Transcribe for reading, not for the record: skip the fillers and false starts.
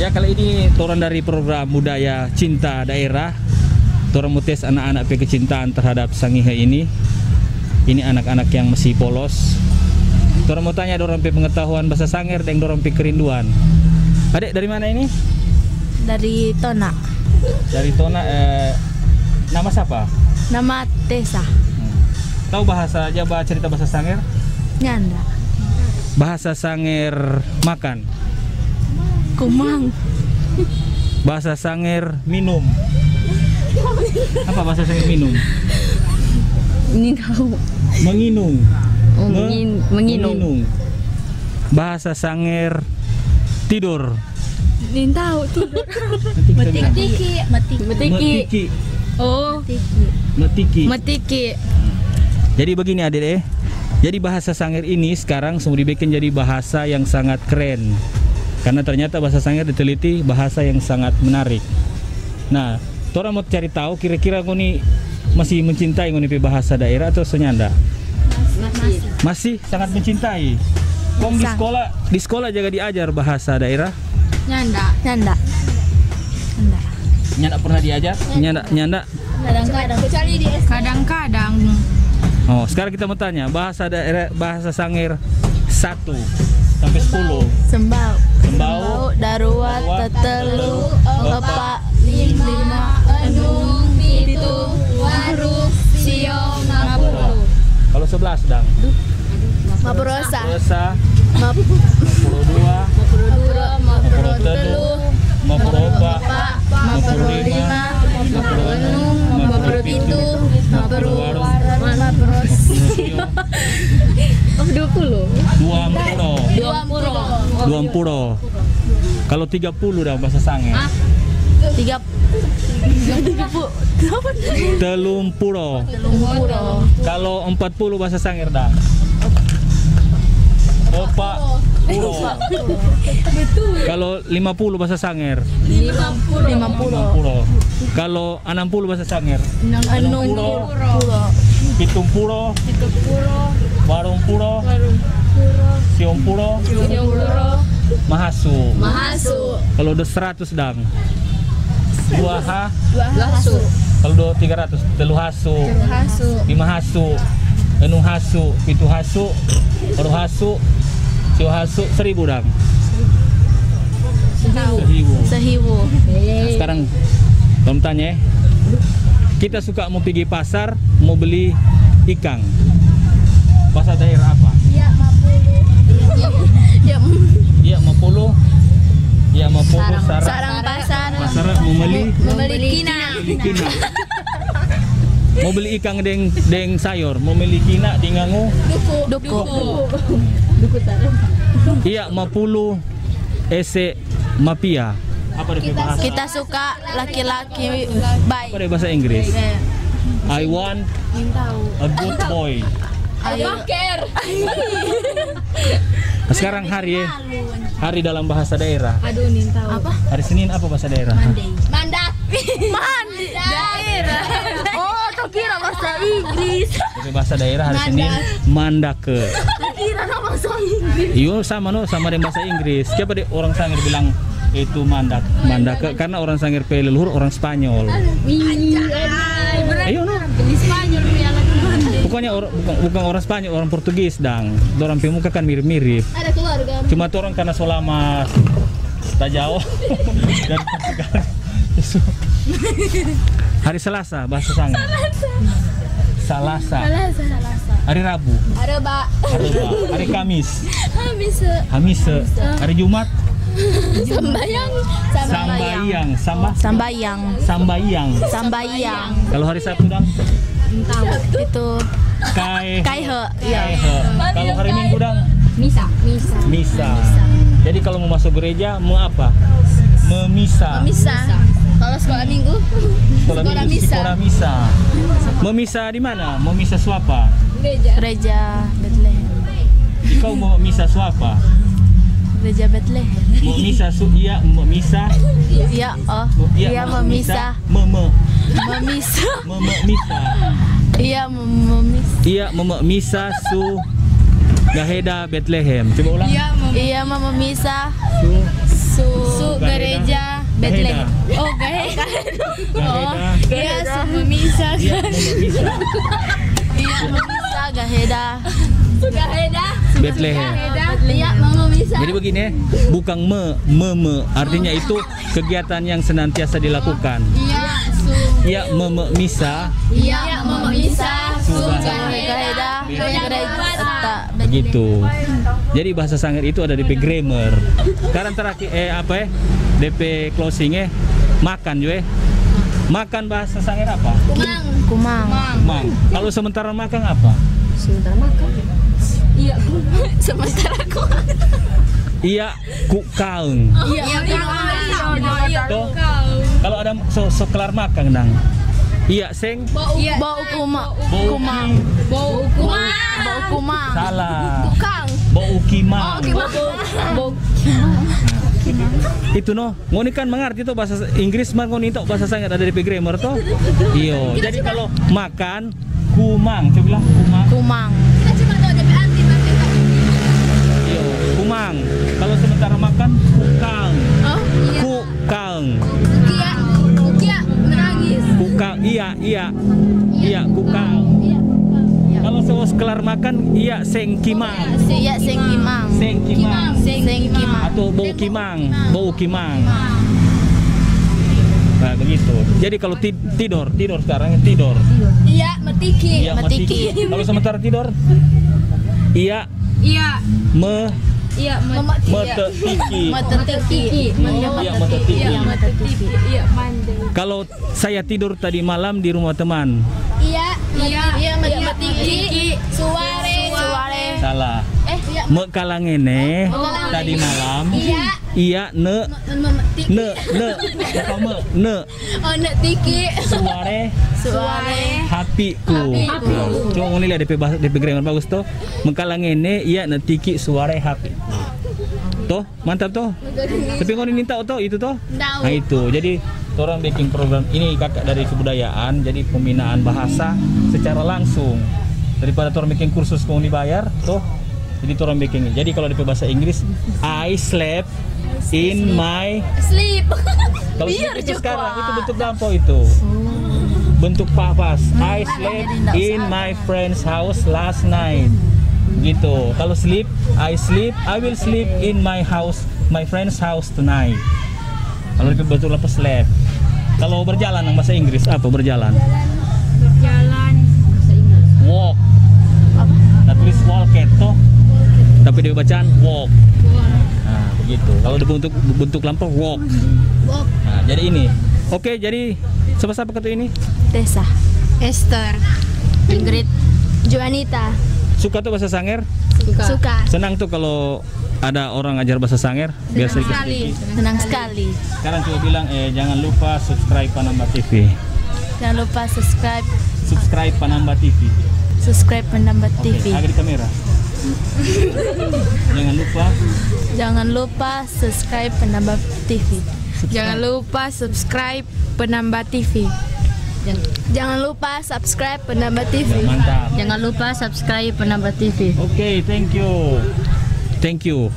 Ya, kali ini turun dari program budaya cinta daerah. Turun mutes anak-anak kecintaan terhadap Sangihe ini. Ini anak-anak yang masih polos. Turun mau tanya dorong pengetahuan bahasa Sangir dan dorong kerinduan. Adik dari mana ini? Dari Tona. Dari Tona. Nama siapa? Nama Tessa. Tahu bahasa Jawa, cerita bahasa Sangir? Nyanda. Bahasa Sangir makan. Kumang. Bahasa Sangir minum. Apa bahasa Sangir minum? Ini tahu. Menginung. Oh, menginung. Bahasa Sangir tidur. Ini tahu tidur. Metiki. Metiki. Oh. Metiki. Jadi begini adik. Jadi bahasa Sangir ini sekarang sudah dibikin jadi bahasa yang sangat keren. Karena ternyata bahasa Sangir diteliti bahasa yang sangat menarik. Nah, orang mau cari tahu kira-kira ngoni masih mencintai ngoni bahasa daerah atau senyanda? Masih sangat mencintai. Kong di sekolah juga diajar bahasa daerah? Nyanda. Nyanda pernah diajar? Nyanda. Kadang-kadang. Oh, sekarang kita mau tanya bahasa daerah, bahasa Sangir 1 sampai 10. Sembau, Daruat, tetelu, epak, lima, enung, pitu, waru, sio, ngapuru. Kalau 11 dang. Mapurosa. Mapuro 2, Mapuro telu, Mapuro 4, Mapuro lima, Mapuro enung, Mapuro pitu, Mapuro Mapuro sio. 20. Kalau 30 dah bahasa Sangir. 30. Kalau 40 bahasa Sangir dah. Opa puro. Kalau 50 bahasa Sangir. 50. Kalau 60 bahasa Sangir. Enung puro. Pitung puro. Warung puro. Siom puro. Mahasu. Kalau udah 100 dang. 2 Hasu. Kalau udah 300 telu hasu. 5 hasu. 6 hasu. 7 hasu. 8 hasu. 10 hasu. 1000 dang. 1000. Nah, sekarang kamu tanya ya. Kita suka mau pergi pasar mau beli ikan. Bahasa daerah apa? Iya, mapulu. Sarang pasar. Pasar mau Membeli kina. Mau beli ikan deng sayur, mau beli kina dingangu. Duku. Iya, mapulu ese mapia. Apa dari bahasa? Kita suka laki-laki baik. Apa dari bahasa Inggris? I want a good boy. Nah, sekarang hari dalam bahasa daerah. Aduh, nih tahu. Apa? Hari Senin apa bahasa daerah? Mandat. Daerah. Oh, tuh kira bahasa Inggris. Jadi bahasa daerah hari Senin mandake. Kira bahasa Inggris. Iyo sama dengan bahasa Inggris. Siapa deh orang Sangir bilang itu mandake karena orang Sangir leluhur orang Spanyol. Ayo no. Di Spanyol ya lagi. Pokoknya bukan orang Spanyol, orang Portugis dang. Orang pemuka kan mirip-mirip. Ada keluarga. Cuma orang karena selama tak jauh dari Portugal. Hari Selasa bahasa Sangir. Selasa. Hari Rabu. Areba. Hari Kamis. Hamis. Hari Jumat. Sambayang. Kalau hari Sabtu dang? Itu Kaihe. Kalau hari Minggu dang? Misa. Jadi kalau mau masuk gereja mau apa? Memisa. Kalau sekolah minggu? Sekolah misa. Memisa di mana? Memisa suapa? Gereja Bethlehem. Kau mau misa suapa? Gereja Bethlehem. Mau misa mau misa? Iya, oh. Iya memisa. Memisa. Iya memisa. Iya misa su Gaheda Bethlehem. Coba ulang. Iya memisa su Gaheda Bethlehem. Oh, Gaheda. Iya, memisah. Iya, memisah. Iya, memisah Gaheda. Gaheda. Bethlehem. Iya, memisah. Jadi begini, bukan me, artinya itu kegiatan yang senantiasa dilakukan. Iya, misa. Iya, memisah. Gaheda. Begitu. Jadi bahasa Sangir itu ada DP grammar. Sekarang terakhir DP closingnya makan juga. Makan bahasa Sangir apa? Kumang. Kumang. Kalau sementara makan apa? Sementara makan. Iya. Sementara aku. Iya, kukaung. Iya. Tuh. Kalau ada kelar makan dang. Iya, seng. Bau kumang. Bau kumang. Salah. Kukang. Bau kimang. Bau Itu no, ngoni kan mengerti tuh bahasa Inggris, mah ngoni itu bahasa Sangir ada di grammar tuh. Iyo. Jadi kalau makan kumang, coba bilang kumang. Kumang. Iyo, kumang. Kalau sementara makan kukang. Kukang. Kukia menangis. Kukang. Iya, kukang. Kalau kelar makan, iya sengkimang. Iya, sengkimang. Sengkimang. Sengkimang. Atau bau kimang. Nah, begitu. Jadi kalau tidur sekarang tidur. Iya, metiki. Iya, metiki. Kalau sementara tidur, iya, metetiki. Iya, mandai. Kalau saya tidur tadi malam di rumah teman, Iya, metiki. Suare. salah. Mekalangene tadi malam, iya ne. Oh, netiki. Suare. Hapiku. Cuma ngoni lihat DP grammar bagus tuh. Mekalangene iya netiki suare hapi. Toh, mantap toh. Tapi ngoni minta toh itu toh. Nah itu. Jadi orang bikin program ini kakak dari kebudayaan, jadi pembinaan bahasa secara langsung. Daripada orang bikin kursus mau dibayar, toh. Jadi orang bikin. Jadi kalau di bahasa Inggris, I slept in my Sleep. Kalau sleep itu sekarang itu bentuk lampau itu. Bentuk papas. I slept in my friend's house last night. Gitu. Kalau sleep, I will sleep in my friend's house tonight. Kalau itu bentuk lampau slept. Kalau berjalan yang bahasa Inggris apa berjalan? Walk. Nah, tulis walk itu, tapi dia bacaan walk. Nah, begitu. Kalau bentuk lampau walk. Nah, jadi ini. Oke, jadi siapa kata ini? Tessa. Esther. Ingrid. Juanita. Suka tuh bahasa Sangir? Suka. Senang tuh kalau ada orang ngajar bahasa Sangir? Biar sedikit. Senang sekali. Sekarang coba bilang jangan lupa subscribe Panamba TV. Jangan lupa subscribe Panamba TV. Panamba TV. Agak di kamera. Jangan lupa subscribe Panamba TV. Jangan lupa subscribe Penambah TV. Jangan lupa subscribe Penambah TV. Mantap. Jangan lupa subscribe Penambah TV. Oke, thank you. Thank you.